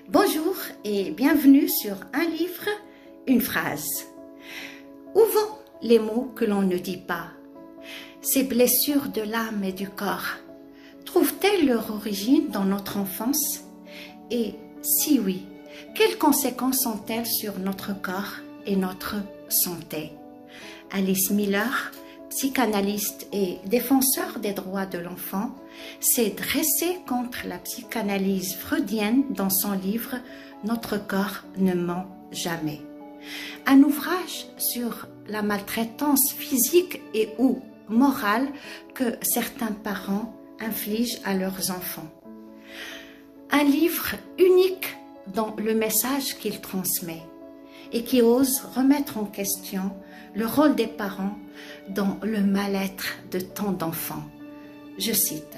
Bonjour et bienvenue sur Un livre, une phrase. Où vont les mots que l'on ne dit pas? Ces blessures de l'âme et du corps, trouvent-elles leur origine dans notre enfance? Et si oui, quelles conséquences ont-elles sur notre corps et notre santé? Alice Miller, psychanalyste et défenseur des droits de l'enfant, s'est dressée contre la psychanalyse freudienne dans son livre « Notre corps ne ment jamais ». Un ouvrage sur la maltraitance physique et ou morale que certains parents infligent à leurs enfants. Un livre unique dans le message qu'il transmet et qui ose remettre en question le rôle des parents dans le mal-être de tant d'enfants. Je cite: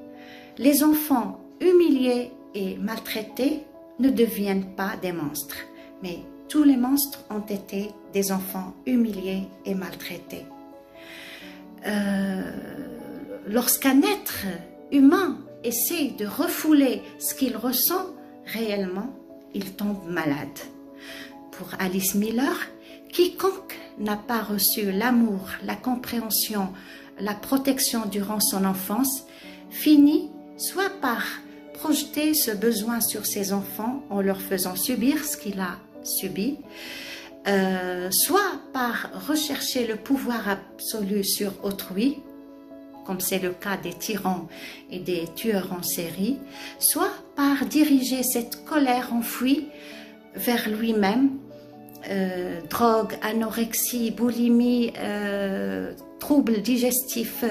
« Les enfants humiliés et maltraités ne deviennent pas des monstres, mais tous les monstres ont été des enfants humiliés et maltraités. Lorsqu'un être humain essaie de refouler ce qu'il ressent réellement, il tombe malade. » Pour Alice Miller, quiconque n'a pas reçu l'amour, la compréhension, la protection durant son enfance finit soit par projeter ce besoin sur ses enfants en leur faisant subir ce qu'il a subi, soit par rechercher le pouvoir absolu sur autrui, comme c'est le cas des tyrans et des tueurs en série, soit par diriger cette colère enfouie vers lui-même, drogue, anorexie, boulimie, troubles digestifs,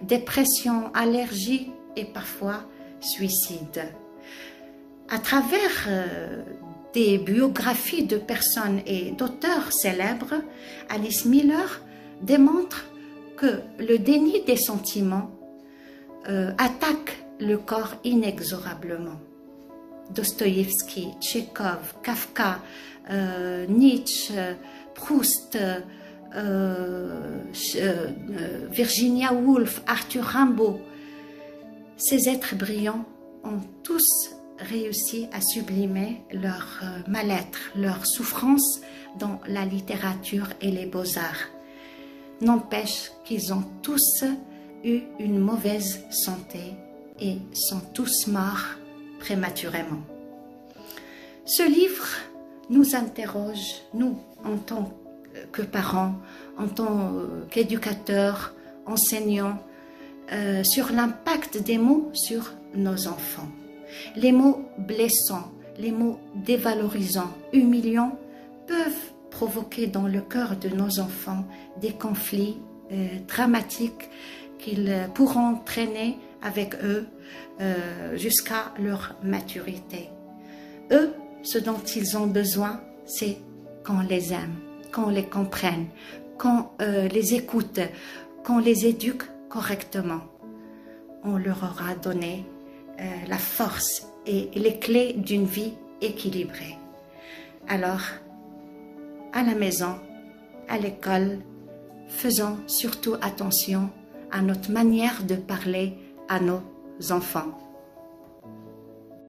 dépression, allergie et parfois suicide. À travers des biographies de personnes et d'auteurs célèbres, Alice Miller démontre que le déni des sentiments attaque le corps inexorablement. Dostoïevski, Tchekhov, Kafka, Nietzsche, Proust, Virginia Woolf, Arthur Rimbaud, ces êtres brillants ont tous réussi à sublimer leur mal-être, leur souffrance dans la littérature et les beaux-arts. N'empêche qu'ils ont tous eu une mauvaise santé et sont tous morts prématurément. Ce livre nous interroge, nous, en tant que parents, en tant qu'éducateurs, enseignants, sur l'impact des mots sur nos enfants. Les mots blessants, les mots dévalorisants, humiliants peuvent provoquer dans le cœur de nos enfants des conflits dramatiques qu'ils pourront traîner avec eux jusqu'à leur maturité. Eux, ce dont ils ont besoin, c'est qu'on les aime, qu'on les comprenne, qu'on les écoute, qu'on les éduque correctement. On leur aura donné la force et les clés d'une vie équilibrée. Alors, à la maison, à l'école, faisons surtout attention à notre manière de parler à nos enfants.